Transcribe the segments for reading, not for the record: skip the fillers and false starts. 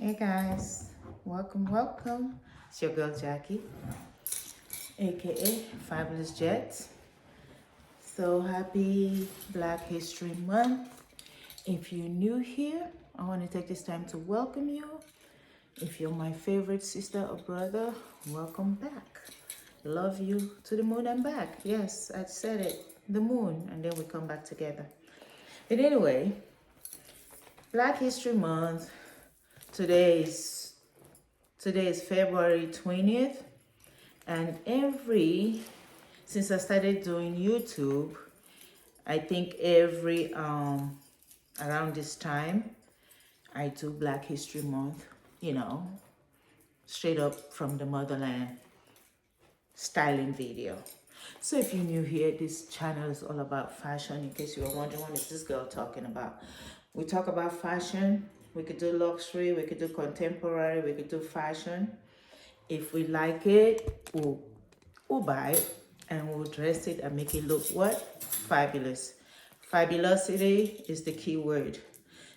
Hey guys, welcome. It's your girl Jackie, aka Fabulous Jet. So happy Black History Month. If you're new here, I want to take this time to welcome you. If you're my favorite sister or brother, welcome back. Love you to the moon and back. Yes, I said it, the moon, and then we come back together. But anyway, Black History Month. Today is February 20th, and since I started doing YouTube, I think every around this time I do Black History Month, straight up from the motherland styling video. So if you're new here, this channel is all about fashion. In case you were wondering, what is this girl talking about? We talk about fashion. We could do luxury, we could do contemporary, we could do fashion. If we like it, we'll buy it and we'll dress it and make it look what? Fabulous. Fabulosity is the key word.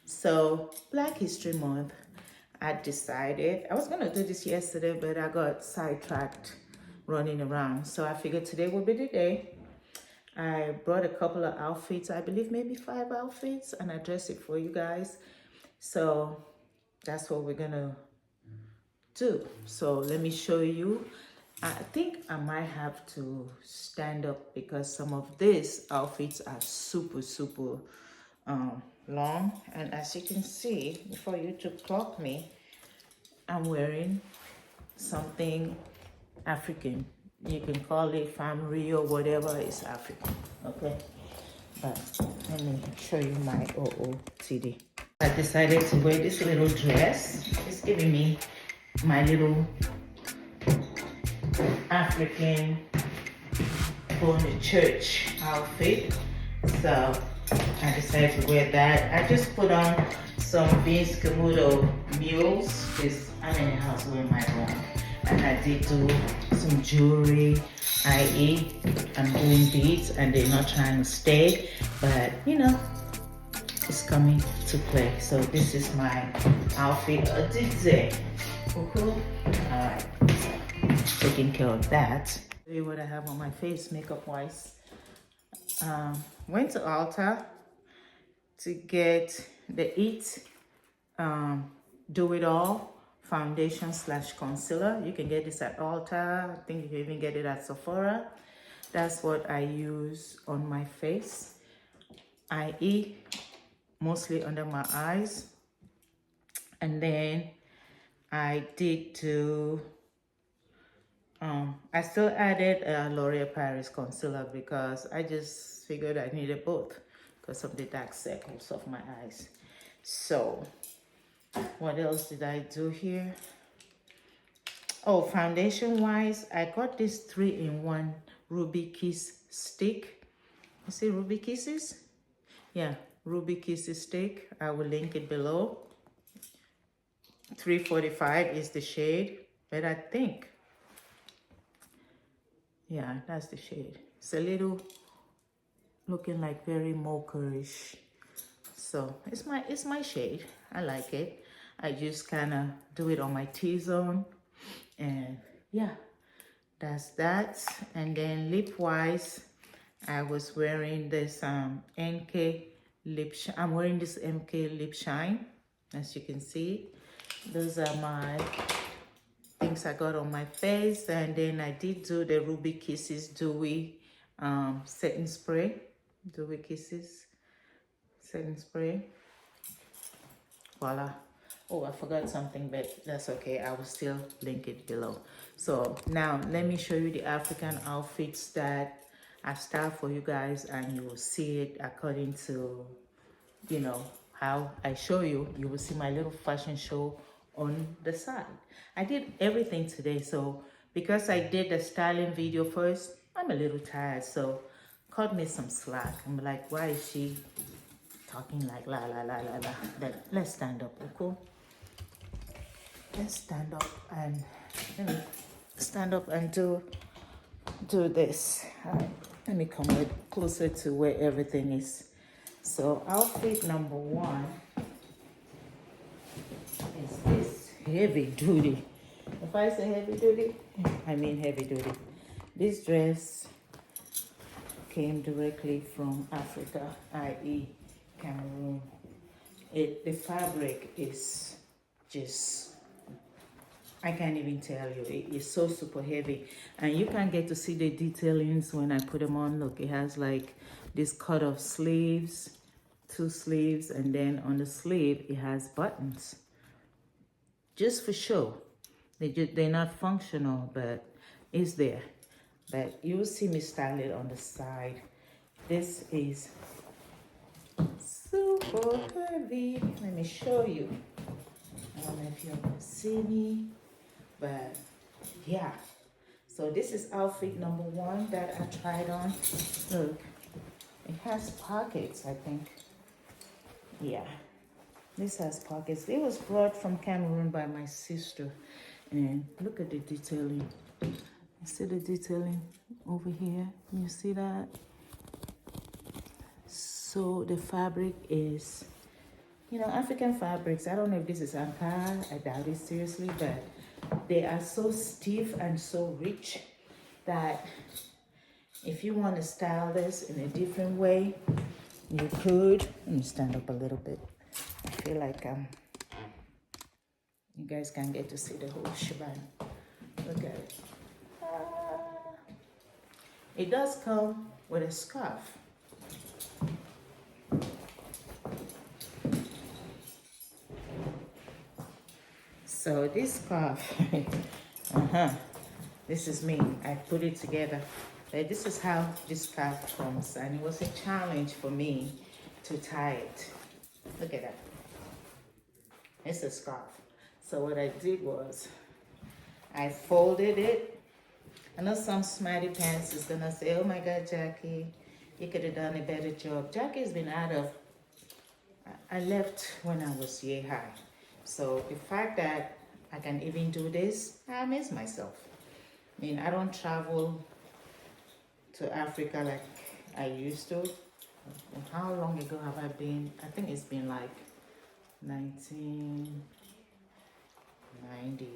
So Black History Month, I decided, I was gonna do this yesterday, but I got sidetracked running around. So I figured today would be the day. I brought a couple of outfits, I believe maybe 5 outfits, and I dressed it for you guys. So that's what we're gonna do. So let me show you. I think I might have to stand up because some of these outfits are super long, and as you can see, before YouTube clock me, I'm wearing something African. You can call it family or whatever, it's African, okay? But let me show you my OOTD. I decided to wear this little dress. It's giving me my little African going to church outfit. So I decided to wear that. I just put on some Vince Camuto mules because I'm in the house wearing my own. And I did do some jewelry, i.e. I'm doing beads and they're not trying to stay, but it's coming to play. So this is my outfit. Alright, taking care of that. Show you what I have on my face makeup wise. Went to Ulta to get the It Do It All foundation / concealer. You can get this at Ulta. I think you can even get it at Sephora. That's what I use on my face, i.e. mostly under my eyes. And then I did do I still added a L'Oreal Paris concealer because I just figured I needed both because of the dark circles of my eyes. So what else did I do here? Oh, foundation wise, I got this 3-in-1 Ruby Kiss stick. You see Ruby Kisses? Yeah, Ruby Kisses stick. I will link it below. 345 is the shade, but I think, yeah, that's the shade. It's a little looking like very mocha-ish. So it's my shade. I like it. I just kind of do it on my T-zone, and yeah, that's that. And then lip wise, I was wearing this MK lip. I'm wearing this MK lip shine, as you can see. Those are my things I got on my face. And then I did do the Ruby Kisses Dewy setting spray. Dewy Kisses setting spray. Voila. Oh, I forgot something, but that's okay. I will still link it below. So now let me show you the African outfits that I styled for you guys, and you will see it according to, how I show you. You will see my little fashion show on the side. I did everything today, so because I did the styling video first, I'm a little tired, so cut me some slack. I'm like, why is she talking like la la la la la? But let's stand up, okay? Let's stand up and let me stand up and do this. All right, let me come closer to where everything is. So outfit number 1 is this heavy duty. If I say heavy duty, I mean heavy duty. This dress came directly from Africa, i.e. Cameroon. The fabric is just, I can't even tell you. It's so super heavy, and you can get to see the detailings when I put them on. Look, it has like this cut off sleeves, 2 sleeves, and then on the sleeve it has buttons, just for show. They're not functional, but it's there. But you will see me style it on the side. This is super heavy. Let me show you. I don't know if you're gonna see me, but yeah. So this is outfit number 1 that I tried on. Look, it has pockets, I think. Yeah, this has pockets. It was brought from Cameroon by my sister. And look at the detailing. You see the detailing over here? You see that? So the fabric is, you know, African fabrics. I don't know if this is Ankara. I doubt it seriously, but they are so stiff and so rich that if you want to style this in a different way, you could. Let me stand up a little bit. I feel like you guys can get to see the whole shebang. Look at it. It does come with a scarf. So this scarf, this is me. I put it together. But this is how this scarf comes, and it was a challenge for me to tie it. Look at that. It's a scarf. So what I did was I folded it. I know some smarty pants is gonna say, oh my God, Jackie, you could have done a better job. Jackie's been out of, I left when I was year high. So the fact that I can even do this, I amaze myself. I mean, I don't travel to Africa like I used to. How long ago have I been? I think it's been like 1990,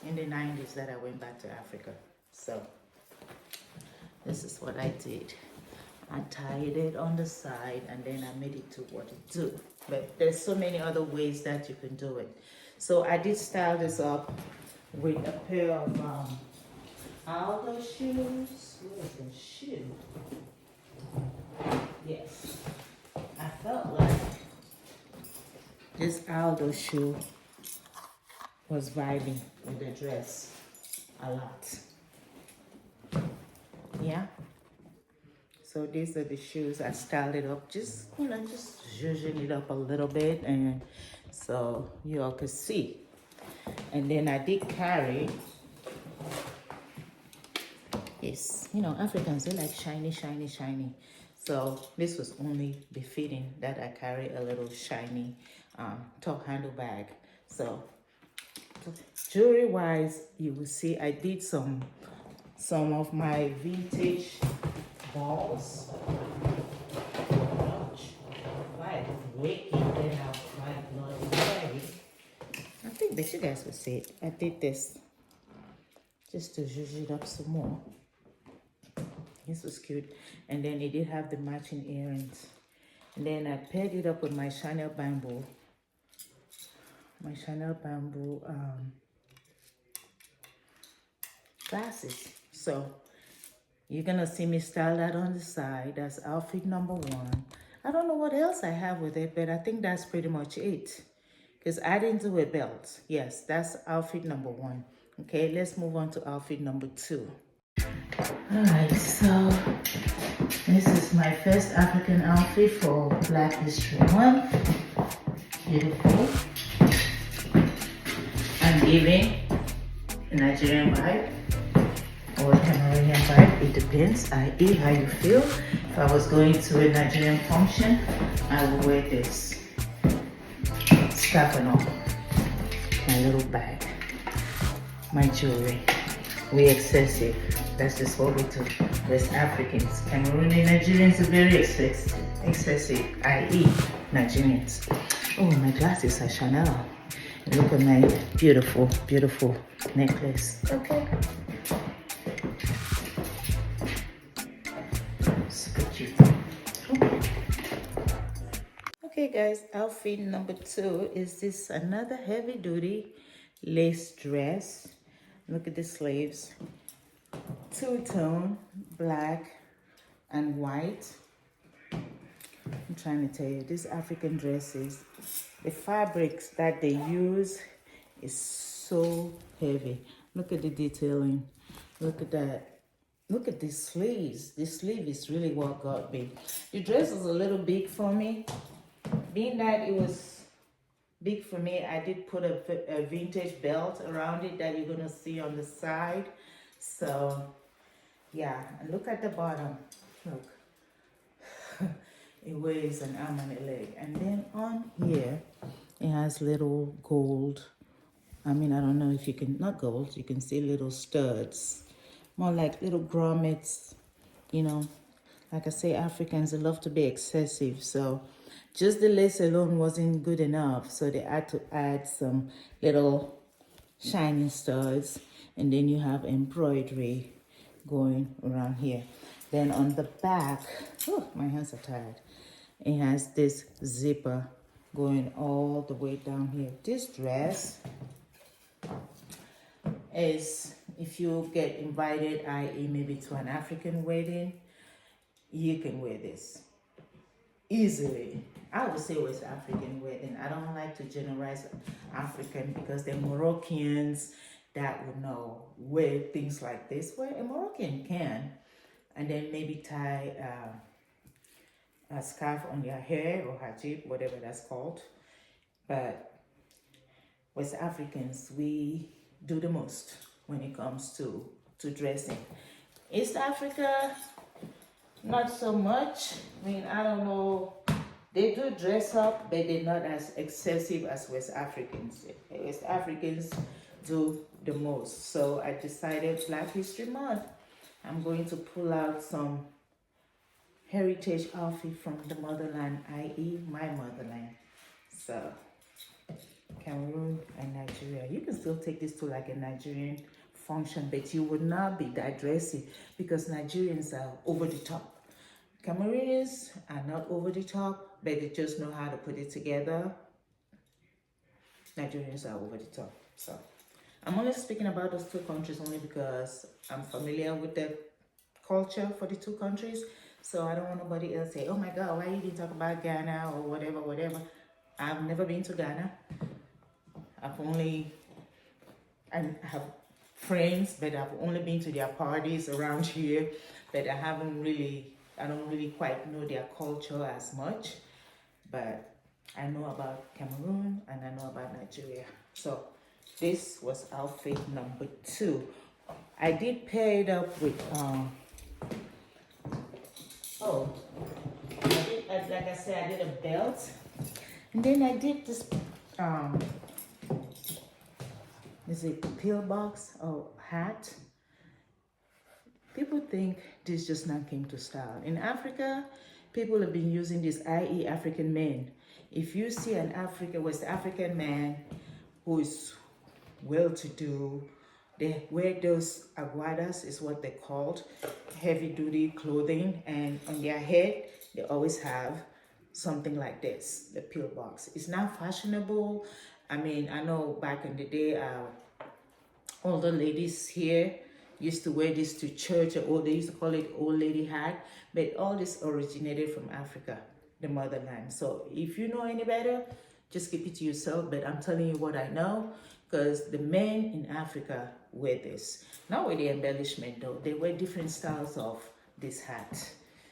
in the 90s that I went back to Africa. So this is what I did. I tied it on the side and then I made it to what it do. But there's so many other ways that you can do it. So I did style this up with a pair of Aldo shoes. Where's the shoe? Yes. I felt like this Aldo shoe was vibing with the dress a lot. Yeah. So these are the shoes. I styled it up, just, you know, just zhuzhing it up a little bit, and so you all could see. And then I did carry, yes, you know, Africans, they like shiny, shiny, shiny. So this was only befitting that I carry a little shiny top handle bag. So jewelry wise, you will see I did some of my vintage balls. Quite wicked and how quite bloody. I think that you guys will see it. I did this just to zhuzh it up some more. This was cute. And then it did have the matching earrings. And then I paired it up with my Chanel bamboo. My Chanel bamboo glasses. So you're gonna see me style that on the side. That's outfit number 1. I don't know what else I have with it, but I think that's pretty much it. Because I didn't do a belt. Yes, that's outfit number 1. Okay, let's move on to outfit number 2. Alright, so this is my first African outfit for Black History Month. Beautiful. I'm giving a Nigerian vibe or a Cameroonian vibe. It depends, i.e. how you feel. If I was going to a Nigerian function, I would wear this. Scarf and all. My little bag. My jewelry. We excessive. That's just what we do. West Africans. Cameroonian Nigerians are very excessive, i.e. Nigerians. Oh, my glasses are Chanel. Look at my beautiful, beautiful necklace. Okay. Super cute. Okay guys, outfit number 2 is this another heavy duty lace dress. Look at the sleeves. Two-tone, black and white. I'm trying to tell you, these African dresses, the fabrics that they use is so heavy. Look at the detailing. Look at that. Look at these sleeves. This sleeve is really what got me. The dress is a little big for me. Being that it was big for me, I did put a vintage belt around it that you're gonna see on the side. So yeah, and look at the bottom. Look. It weighs an arm and a leg. And then on here, it has little gold. I mean, I don't know if you can, not gold, you can see little studs. More like little grommets, you know. Like I say, Africans, they love to be excessive. So just the lace alone wasn't good enough. So they had to add some little shiny studs. And then you have embroidery going around here. Then on the back, oh, my hands are tired. It has this zipper going all the way down here. This dress is, if you get invited, i.e. maybe to an African wedding, you can wear this easily. I would say West African wedding. I don't like to generalize African because they're Moroccans that would know wear things like this, where a Moroccan can. And then maybe tie a scarf on your hair or hijab, whatever that's called. But West Africans, we do the most when it comes to dressing. East Africa, not so much. I mean, I don't know. They do dress up, but they're not as excessive as West Africans. West Africans do the most. So I decided Black History Month, I'm going to pull out some heritage outfit from the motherland, i.e. my motherland. So Cameroon and Nigeria. You can still take this to like a Nigerian function, but you would not be that dressy because Nigerians are over the top. Cameroonians are not over the top, but they just know how to put it together. Nigerians are over the top. So I'm only speaking about those two countries only because I'm familiar with the culture for the two countries. So I don't want nobody else say, oh my God, why you didn't talk about Ghana or whatever, whatever. I've never been to Ghana. I have friends, but I've only been to their parties around here, but I don't really quite know their culture as much. But I know about Cameroon and I know about Nigeria. So this was outfit number 2. I did pair it up with like I said, I did a belt, and then I did this is it pillbox or hat. People think this just now came to style. In Africa, people have been using this, i.e. African men. If you see an West African man who is well-to-do, they wear those aguadas, is what they're called, heavy-duty clothing, and on their head, they always have something like this, the pillbox. It's now fashionable. I mean, I know back in the day, older ladies here used to wear this to church, or they used to call it old lady hat, but all this originated from Africa, the motherland. So if you know any better, just keep it to yourself, but I'm telling you what I know, because the men in Africa wear this. Not with the embellishment though, they wear different styles of this hat.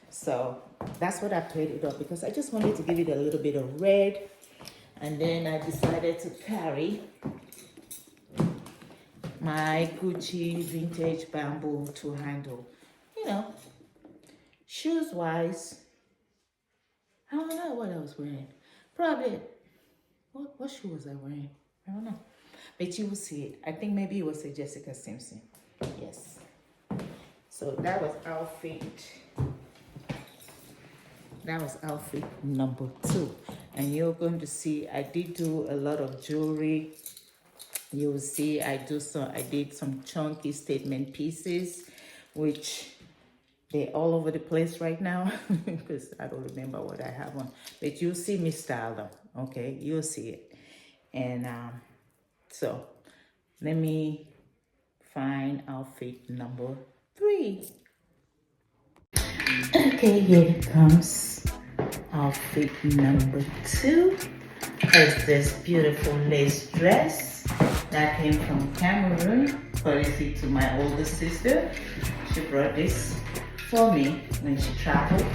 So that's what I played it up, because I just wanted to give it a little bit of red, and then I decided to carry my Gucci vintage bamboo two handle. You know, shoes wise, I don't know what I was wearing. Probably, what shoe was I wearing? I don't know. But you will see it. I think maybe it was a Jessica Simpson. Yes. So that was outfit number 2. And you're going to see I did do a lot of jewelry. You'll see I did some chunky statement pieces, which they're all over the place right now because I don't remember what I have on. But you'll see me style them, okay? You'll see it. And so let me find outfit number 3. Okay, here it comes. Outfit number 2 is this beautiful lace dress that came from Cameroon, courtesy to my older sister. She brought this for me when she traveled.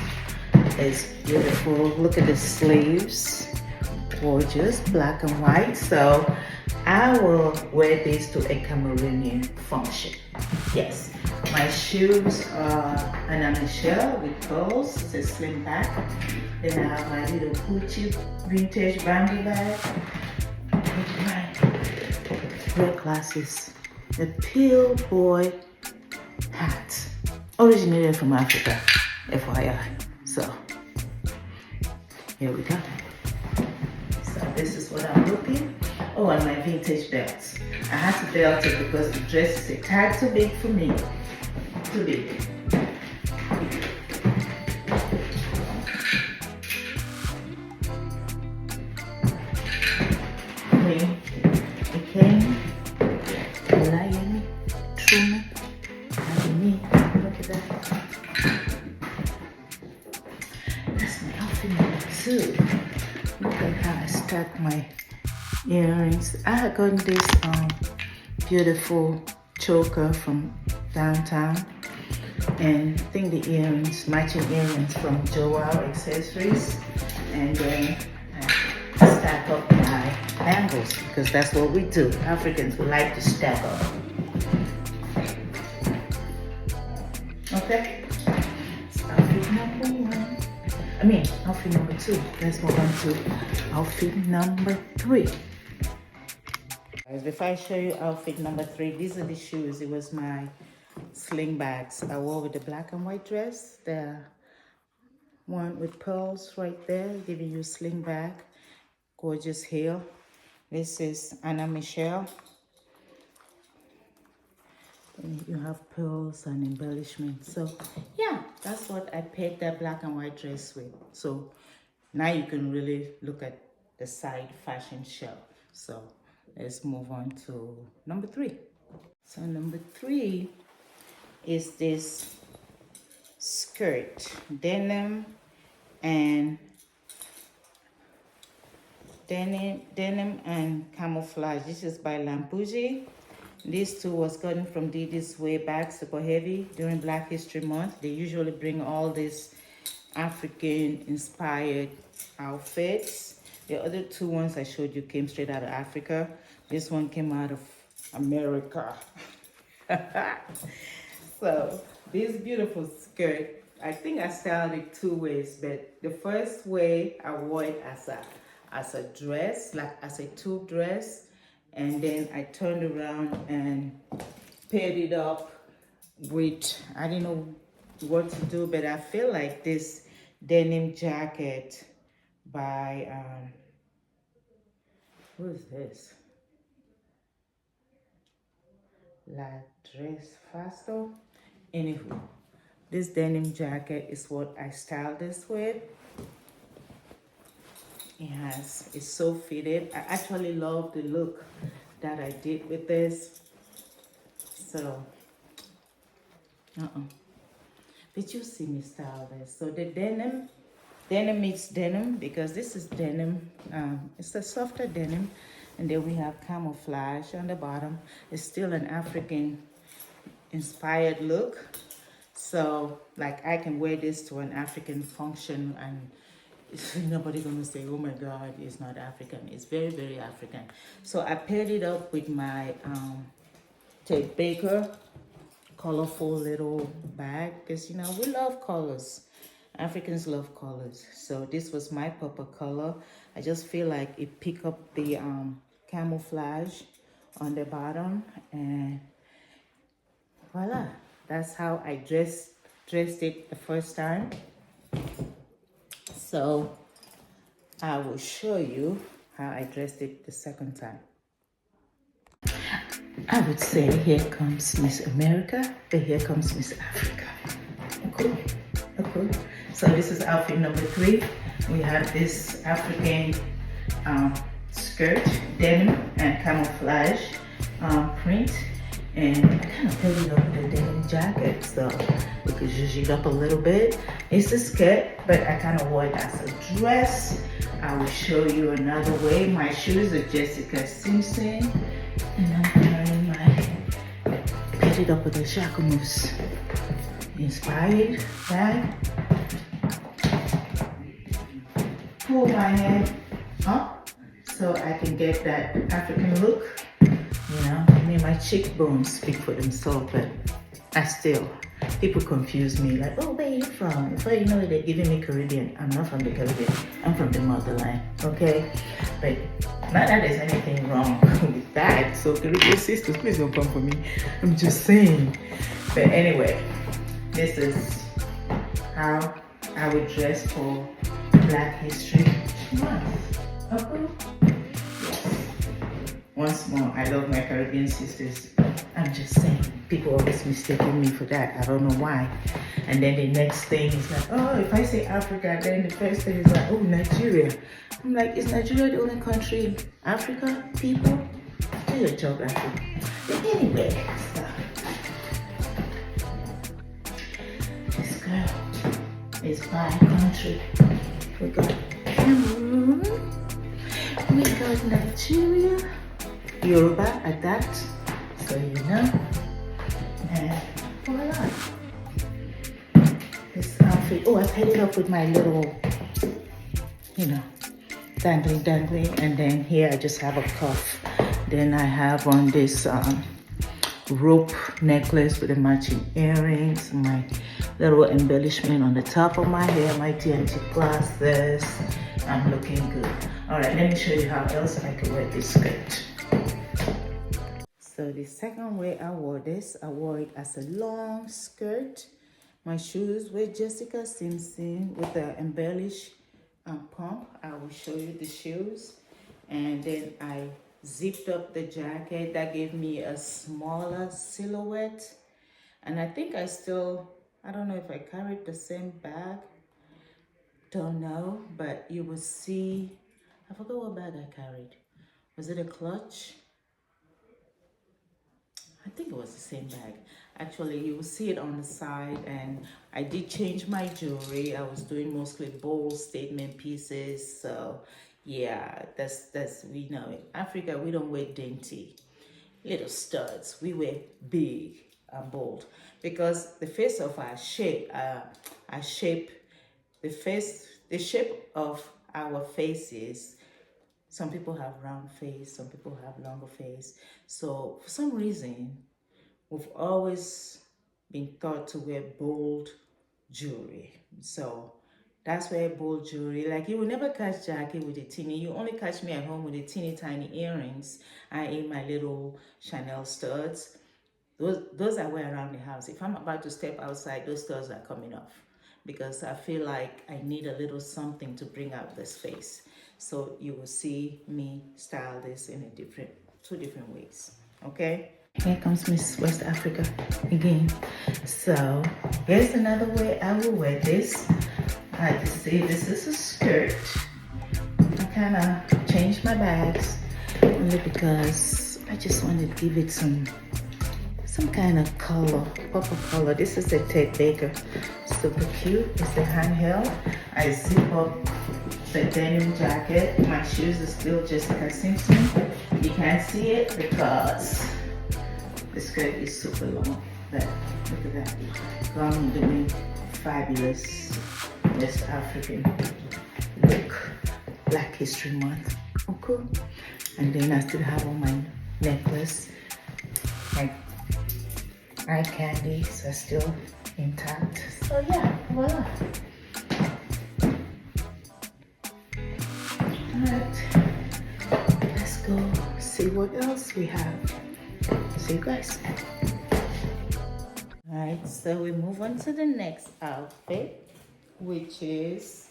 It's beautiful. Look at the sleeves. Gorgeous, black and white. So I will wear this to a Cameroonian function. Yes. My shoes are an Michelle with pearls. It's a slim back. Then I have my little Gucci vintage bandy bag with my red glasses. The Peel Boy hat. Originated from Africa, FYI. So, here we go. So this is what I'm looking. Oh, and my vintage belts. I had to belt it because the dress is a tad too big for me. Too big. It came, Lion, Truman, and me. Look at that. That's my outfit number 2. Look at how I stack my earrings. I had gotten this beautiful choker from downtown, and I think the earrings, matching earrings from Joel Accessories, and then I stack up my bangles because that's what we do. Africans, we like to stack up. Okay, so outfit number 1. Outfit number 2. Let's move on to outfit number 3. Guys, before I show you outfit number 3, these are the shoes. It was my sling bags I wore with the black and white dress. The one with pearls right there, giving you sling bag. Gorgeous heel. This is Anna Michelle. And you have pearls and embellishments. So yeah, that's what I paired that black and white dress with. So now you can really look at the side fashion show. So let's move on to number 3. So number 3 is this skirt, denim and camouflage. This is by Lambuji. These two was gotten from Didi's way back, super heavy, during Black History Month. They usually bring all these African inspired outfits. The other 2 ones I showed you came straight out of Africa. This one came out of America. So this beautiful skirt, I think I styled it 2 ways, but the first way I wore it as a dress, like as a tube dress, and then I turned around and paired it up with, I didn't know what to do, but I feel like this denim jacket by who is this? La Dress Fasto. Anywho, this denim jacket is what I styled this with. It's so fitted. I actually love the look that I did with this. So, but you see me style this. So the denim meets denim because this is denim. It's a softer denim. And then we have camouflage on the bottom. It's still an African inspired look. So like I can wear this to an African function and nobody gonna say, oh my God, it's not African. It's very, very African. So I paired it up with my Ted Baker colorful little bag because we love colors. Africans love colors. So this was my purple color. I just feel like it picked up the camouflage on the bottom, and voila, that's how I dressed it the first time. So I will show you how I dressed it the second time. I would say here comes Miss America, and here comes Miss Africa. Cool. Cool. So this is outfit number 3. We have this African skirt, denim and camouflage print, and I kind of put it over the denim jacket so we could zhuzh it up a little bit. It's a skirt, but I kind of wore it as a dress. I will show you another way. My shoes are Jessica Simpson, and I'm wearing my put it up with a Jacquemus inspired bag. Pull my head up so I can get that African look. You know, I mean, my cheekbones speak for themselves, but I still, people confuse me like, oh, where are you from? Before you know it, they're giving me Caribbean. I'm not from the Caribbean. I'm from the motherland, okay? But not that there's anything wrong with that. So Caribbean sisters, please don't come for me. I'm just saying. But anyway, this is how I would dress for Black History Month. Okay? Yes. Once more, I love my Caribbean sisters. I'm just saying, people always mistaking me for that. I don't know why. And then the next thing is like, oh, if I say Africa, then the first thing is like, oh, Nigeria. I'm like, is Nigeria the only country in Africa, people? Do your geography. But anyway, so this girl is by country. We got Cameroon, we got Nigeria, Yoruba at that, so you know, and voila. This outfit, oh, I tied it up with my little, you know, dangling, and then here I just have a cuff. Then I have on this rope necklace with the matching earrings, my little embellishment on the top of my hair, my TNT glasses. I'm looking good. All right, let me show you how else I could wear this skirt. So the second way I wore this, I wore it as a long skirt. My shoes were Jessica Simpson with the embellished pump. I will show you the shoes. And then I zipped up the jacket. That gave me a smaller silhouette. And I think I don't know if I carried the same bag. Don't know, but you will see, I forgot what bag I carried. Was it a clutch? I think it was the same bag. Actually, you will see it on the side, and I did change my jewelry. I was doing mostly bold statement pieces. So yeah, that's we know in Africa, we don't wear dainty little studs. We wear big and bold because the face of our shape, the shape of our faces. Some people have round face, some people have longer face. So for some reason, we've always been taught to wear bold jewelry. So that's where bold jewelry, like you will never catch Jackie with a teeny, you only catch me at home with a teeny tiny earrings, i.e. my little Chanel studs. Those I wear around the house. If I'm about to step outside, those studs are coming off because I feel like I need a little something to bring out this face. So you will see me style this in two different ways, okay? Here comes Miss West Africa again. So here's another way I will wear this. I just say this is a skirt. I kind of changed my bags only because I just wanted to give it some kind of color, purple color. This is a Ted Baker, super cute. It's a handheld. I zip up the denim jacket. My shoes are still Jessica Simpson. You can't see it because the skirt is super long. But look at that. Gone doing fabulous West African look. Black History Month. Oh, cool. And then I still have on my necklace. My eye candies are still intact. So yeah, voila. Alright, let's go see what else we have. See you guys. Alright, so we move on to the next outfit, which is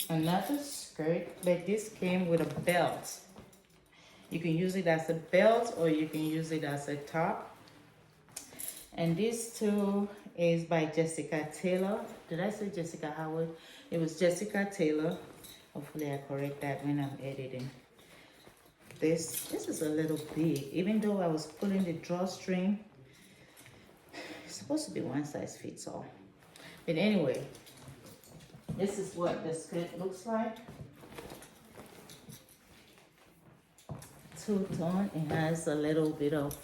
another skirt, but this came with a belt. You can use it as a belt or you can use it as a top. And this too is by Jessica Taylor. Did I say Jessica Howard? It was Jessica Taylor. Hopefully I correct that when I'm editing. This is a little big. Even though I was pulling the drawstring, it's supposed to be one size fits all. But anyway, this is what the skirt looks like. Two-tone. It has a little bit of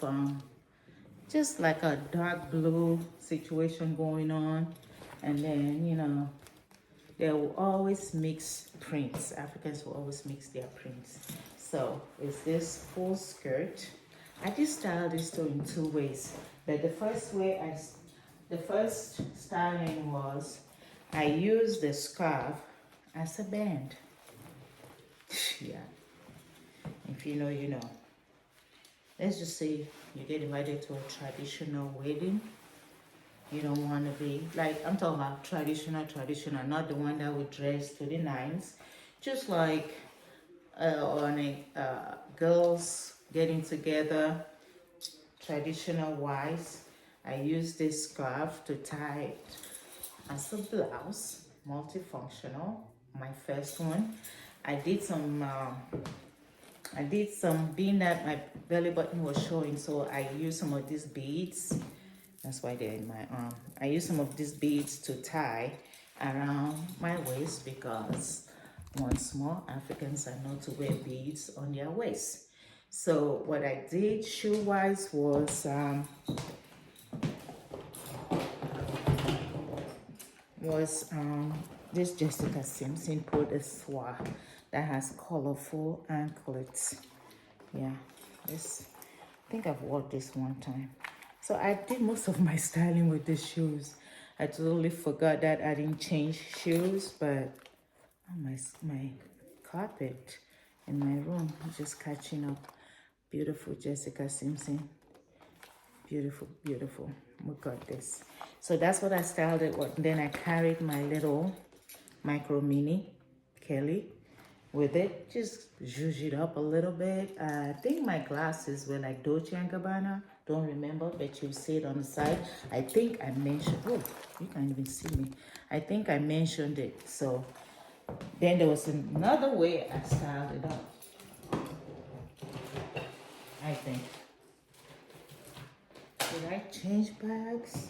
just like a dark blue situation going on, and then you know they will always mix prints. Africans will always mix their prints. So it's this full skirt. I just styled this too in two ways, but the first styling was I used the scarf as a band. Yeah, if you know, you know. Let's just say you get invited to a traditional wedding. You don't want to be, like, I'm talking about traditional, not the one that would dress to the nines. Just like on a girls getting together, traditional wise. I use this scarf to tie it as a blouse, multifunctional. My first one. I did some being that my belly button was showing, so I used some of these beads. That's why they're in my arm. I used some of these beads to tie around my waist because once more, Africans are known to wear beads on their waist. So what I did shoe-wise was this Jessica Simpson Peau de Soie that has colorful anklets. Yeah, this, I think I've worn this one time. So I did most of my styling with the shoes. I totally forgot that I didn't change shoes, but my carpet in my room is just catching up. Beautiful Jessica Simpson. Beautiful, beautiful. Look at this. So that's what I styled it with. Then I carried my little micro mini Kelly with it. Just zhuzh it up a little bit. I think my glasses were like Dolce & Gabbana. Don't remember, but you see it on the side. I think I mentioned, oh, you can't even see me. I think I mentioned it. So then there was another way I styled it up. I think. Did I change bags?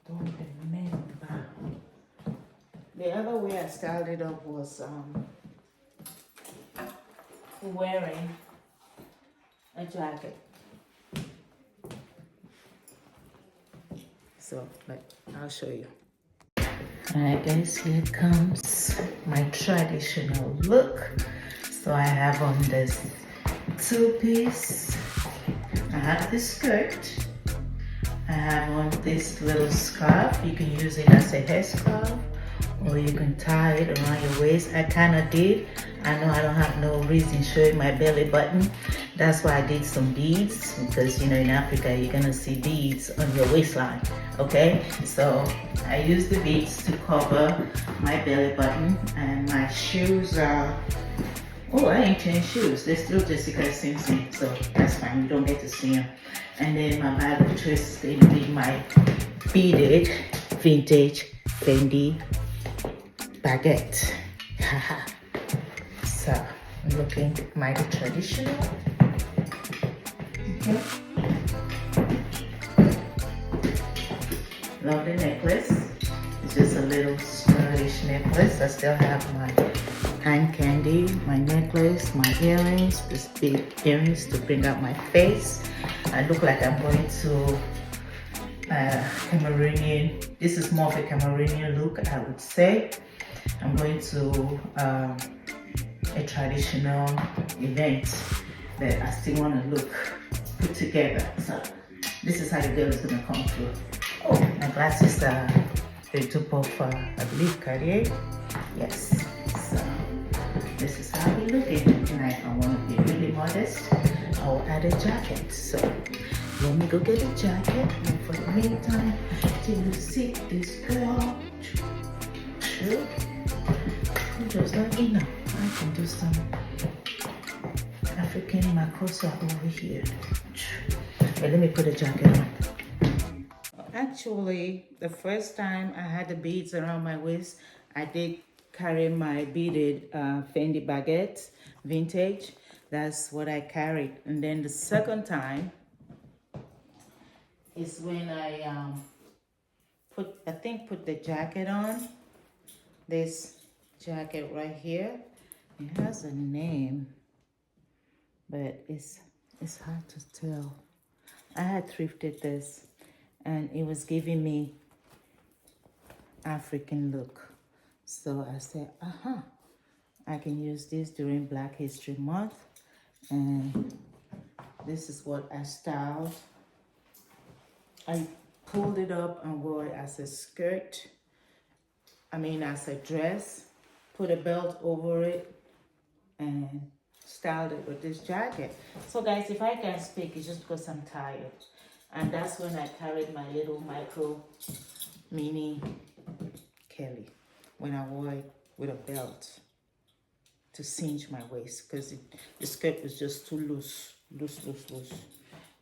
Don't remember. The other way I styled it up was wearing a jacket. So, like, I'll show you. Alright guys, here comes my traditional look. So I have on this two-piece. I have this skirt. I have on this little scarf. You can use it as a headscarf or you can tie it around your waist. I kind of did. I know I don't have no reason showing my belly button. That's why I did some beads, because you know in Africa you're gonna see beads on your waistline. Okay, so I used the beads to cover my belly button, and my shoes are, oh, I ain't changed shoes. They're still Jessica Simpson, so that's fine. You don't get to see them. And then my bag of choice is going to be my beaded vintage Fendi baguette. Haha. So I'm looking mighty traditional. Okay. Love the necklace. It's just a little stylish necklace. I still have my hand candy, my necklace, my earrings, these big earrings to bring out my face. I look like I'm going to Cameroonian. This is more of a Cameroonian look, I would say. I'm going to a traditional event, but I still want to look put together. So this is how the girl is going to come through. Oh, my glasses are the dupe of, I believe, Cartier. Yes. So this is how we look at it tonight. I want to be really modest. I'll add a jacket. So let me go get a jacket. And for the meantime, till you see this girl. just let me know. I can do some African makossa over here. Wait, let me put a jacket on. Actually, the first time I had the beads around my waist, I did carry my beaded Fendi baguette vintage. That's what I carried. And then the second time is when I put the jacket on. This jacket right here. It has a name, but it's hard to tell. I had thrifted this and it was giving me African look. So I said, I can use this during Black History Month. And this is what I styled. I pulled it up and wore it as a skirt. As a dress. Put a belt over it and styled it with this jacket. So guys, if I can't speak, it's just because I'm tired. And that's when I carried my little micro mini Kelly, when I wore it with a belt to cinch my waist, because the skirt was just too loose.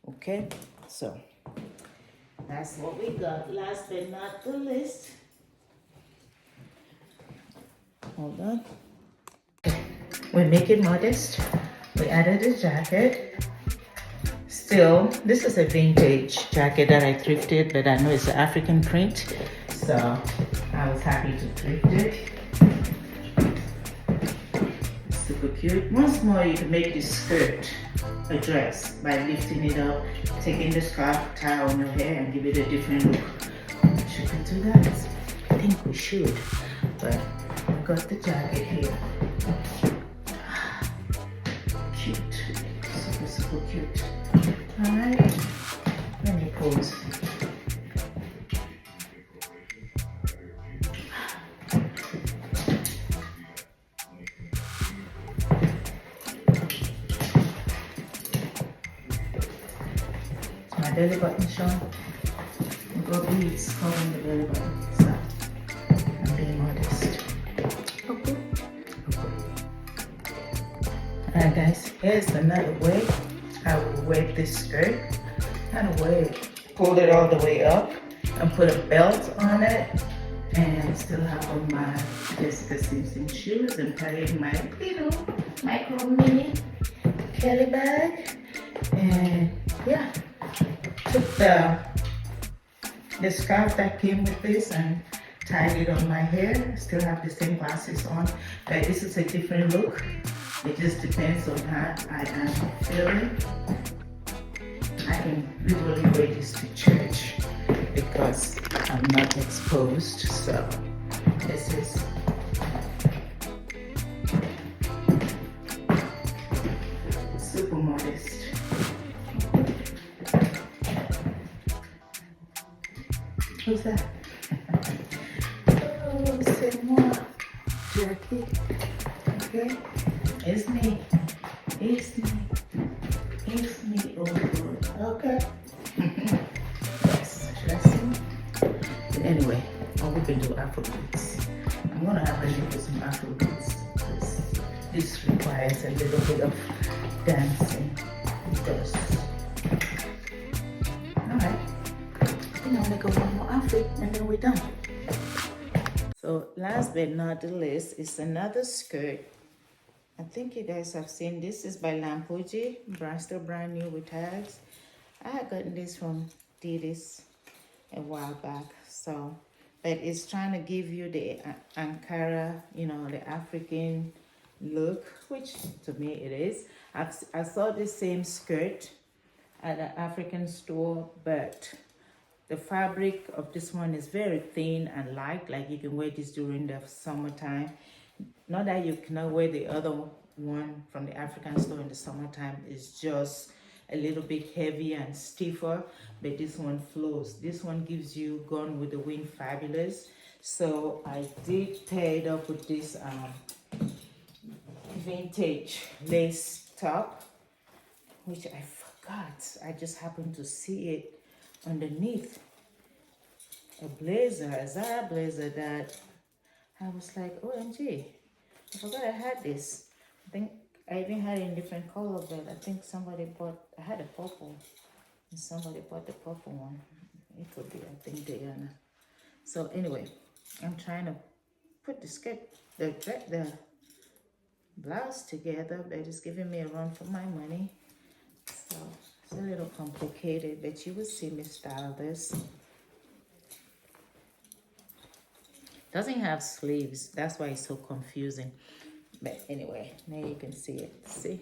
Okay, so that's what we got. Last but not the least, hold on. We make it modest. We added a jacket. Still, this is a vintage jacket that I thrifted, but I know it's an African print, so I was happy to thrift it. Super cute. Once more, you can make this skirt a dress by lifting it up, taking the scarf, tie on your hair, and give it a different look. Should we do that? I think we should, but I got the jacket here. Cute. Super cute. Alright, let me pose. My belly button shown. I've got beads covering the belly button, so I'm being modest. Okay. Alright guys, here's another way I will wear this skirt. Kind of wear it, pull it all the way up and put a belt on it, and still have on my Jessica Simpson shoes and carrying my little micro mini Kelly bag. And yeah, took the scarf that came with this and tied it on my hair. Still have the same glasses on, but this is a different look. It just depends on how I am feeling. I can literally wear this to church because I'm not exposed. So this is super modest. Who's that? Oh, c'est moi, Jackie. Okay, it's me. It's me. It's me, oh Lord. Okay. Yes, should I sing? But anyway, we can do Afrobeats. I'm gonna have a look at some Afrobeats because this requires a little bit of dancing. It does. Alright. I'm gonna make one more outfit and then we're done. So last but not the least is another skirt. I think you guys have seen this. Is by Lampuji, still brand new with tags. I had gotten this from Didis a while back. So, but it's trying to give you the Ankara, the African look, which to me it is. I saw the same skirt at an African store, but the fabric of this one is very thin and light. Like you can wear this during the summertime. Not that you cannot wear the other one from the African store in the summertime. It's just a little bit heavier and stiffer, but this one flows. This one gives you Gone with the Wind fabulous. So I did pair it up with this vintage lace top, which I forgot. I just happened to see it underneath a blazer, a Zara blazer that I was like, OMG. I forgot I had this. I think I even had it in different color, but I think somebody bought, I had a purple, and somebody bought the purple one. It could be, I think, Diana. So anyway, I'm trying to put the skirt, the blouse together, but it's giving me a run for my money. So it's a little complicated, but you will see me style this. Doesn't have sleeves, that's why it's so confusing. But anyway, now you can see it. See?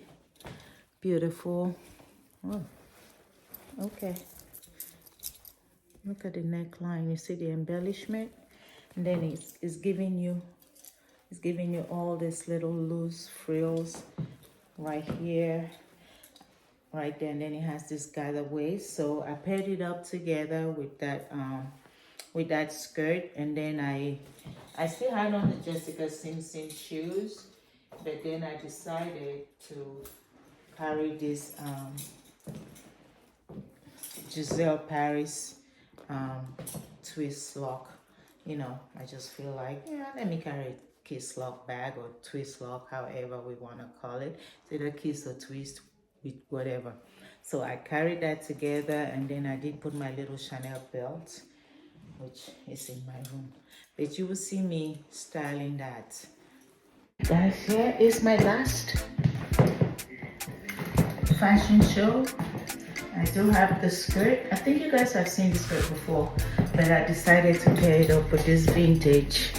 Beautiful. Oh, okay. Look at the neckline. You see the embellishment? And then it's giving you all these little loose frills right here, right there, and then it has this gather waist. So I paired it up together with that skirt, and then I still had on the Jessica Simpson shoes, but then I decided to carry this Giselle Paris twist lock. You know, I just feel like, yeah, let me carry a kiss lock bag or twist lock, however we want to call it. It's either kiss or twist, with whatever. So I carried that together, and then I did put my little Chanel belt, which is in my room. But you will see me styling that. Guys, here is my last fashion show. I do have the skirt. I think you guys have seen the skirt before, but I decided to pair it up with this vintage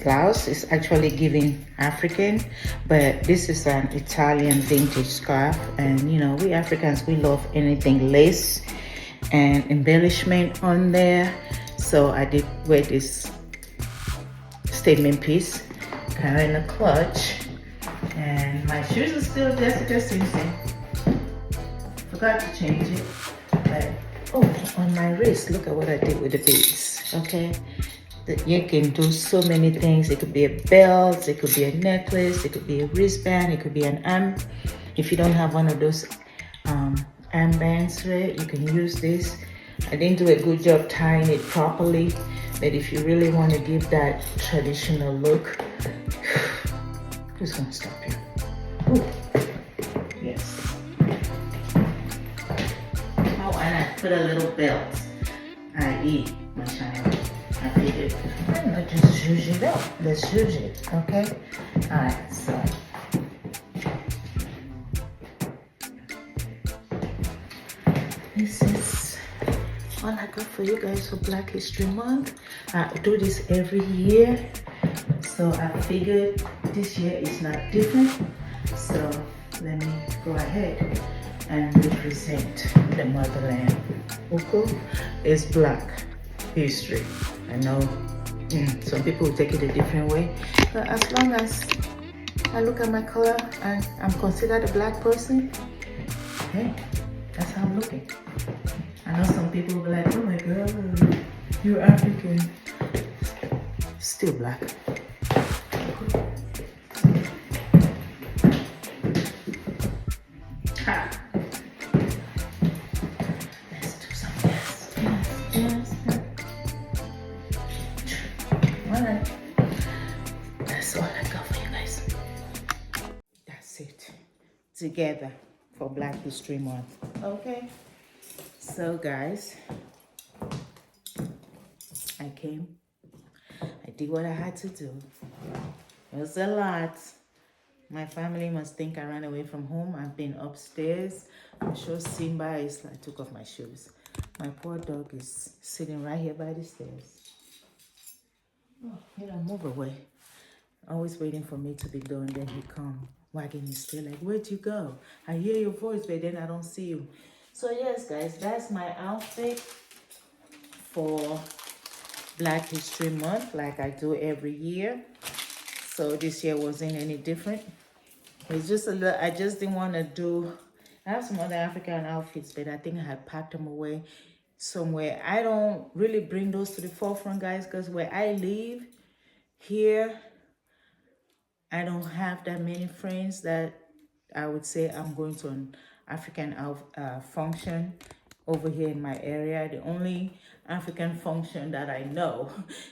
blouse. It's actually giving African, but this is an Italian vintage scarf. And you know, we Africans, we love anything lace and embellishment on there. So I did wear this statement piece, carrying a clutch, and my shoes are still Jessica Simpson. Forgot to change it, but oh, on my wrist, look at what I did with the beads. Okay, you can do so many things. It could be a belt, it could be a necklace, it could be a wristband, it could be an arm. If you don't have one of those armbands, right, you can use this. I didn't do a good job tying it properly, but if you really want to give that traditional look, just gonna stop here. Ooh. Yes. Oh, and I put a little belt, i.e. my Chanel. I figured, I'm not just zhuzh it up. Let's zhuzh it, okay? All right, so. This is all I got for you guys for Black History Month. I do this every year, so I figured this year is not different. So let me go ahead and represent the motherland. Uku is Black History. I know some people will take it a different way, but as long as I look at my color and I'm considered a black person, hey, that's how I'm looking. I know some people will be like, oh my God, you're African. Still black. Ha. Let's do some yes. Alright. That's all I got for you guys. That's it. Together for Black History Month. Okay. So guys, I came, I did what I had to do. It was a lot. My family must think I ran away from home. I've been upstairs. I'm sure Simba is, I took off my shoes. My poor dog is sitting right here by the stairs. Oh, you know, move away. Always waiting for me to be done, then he come wagging his tail like, where'd you go? I hear your voice, but then I don't see you. So yes, guys, that's my outfit for Black History Month, like I do every year. So this year wasn't any different. It's just a little, I just didn't want to do, I have some other African outfits, but I think I had packed them away somewhere. I don't really bring those to the forefront, guys, because where I live here, I don't have that many friends that I would say I'm going to an African function over here in my area. The only African function that I know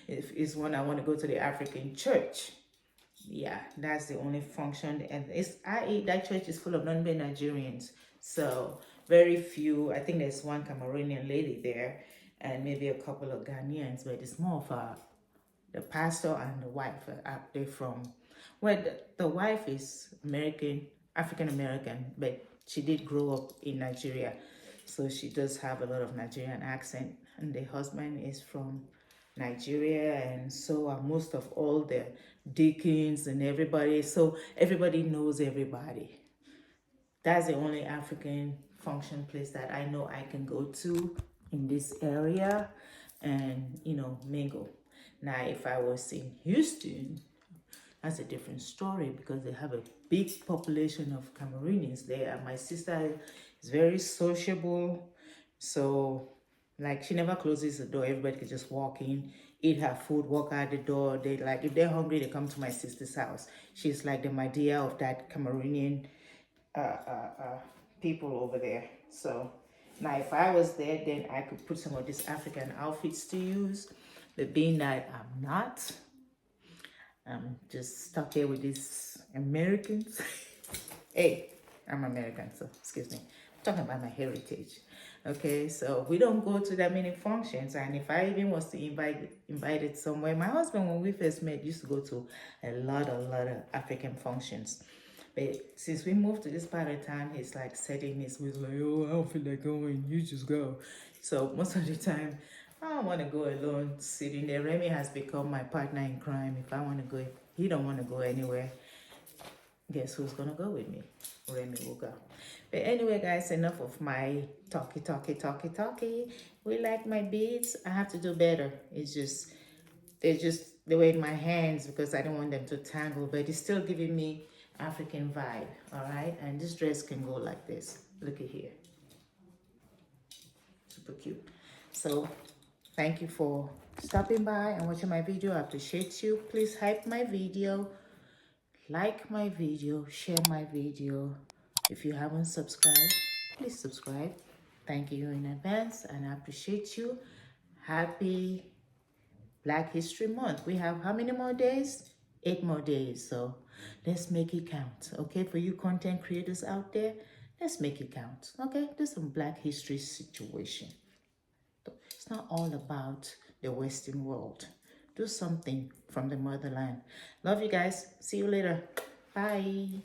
is when I want to go to the African church. Yeah, that's the only function. And that church is full of non-being Nigerians. So very few. I think there's one Cameroonian lady there, and maybe a couple of Ghanaians, but it's more of the pastor and the wife are they from, well, the wife is American, African American, but she did grow up in Nigeria, so she does have a lot of Nigerian accent. And the husband is from Nigeria, and so are most of all the deacons and everybody. So everybody knows everybody. That's the only African function place that I know I can go to in this area and, mingle. Now, if I was in Houston, that's a different story because they have a big population of Cameroonians there. And my sister is very sociable. So, like, she never closes the door. Everybody can just walk in, eat her food, walk out the door. They like, if they're hungry, they come to my sister's house. She's like the Madea of that Cameroonian people over there. So now if I was there, then I could put some of these African outfits to use. But being that I'm not, I'm just stuck here with these Americans. Hey, I'm American, so excuse me. I'm talking about my heritage. Okay, so we don't go to that many functions, and if I even was to invited somewhere, my husband, when we first met, used to go to a lot of African functions. But since we moved to this part of town, he's like setting his ways like, oh, I don't feel like going, you just go. So most of the time, I don't want to go alone sitting there. Remy has become my partner in crime. If I want to go, if he don't want to go anywhere, guess who's gonna go with me? Remy will go. But anyway, guys, enough of my talky. We like my beads. I have to do better. They're just they were in my hands because I don't want them to tangle, but it's still giving me African vibe. All right, and this dress can go like this. Look at here, super cute. So thank you for stopping by and watching my video. I appreciate you. Please hype my video, like my video, share my video. If you haven't subscribed, please subscribe. Thank you in advance, and I appreciate you. Happy Black History Month. We have how many more days? 8 more days. So let's make it count. Okay, for you content creators out there, let's make it count. Okay, this is some Black history situation. It's not all about the Western world. Do something from the motherland. Love you guys. See you later. Bye.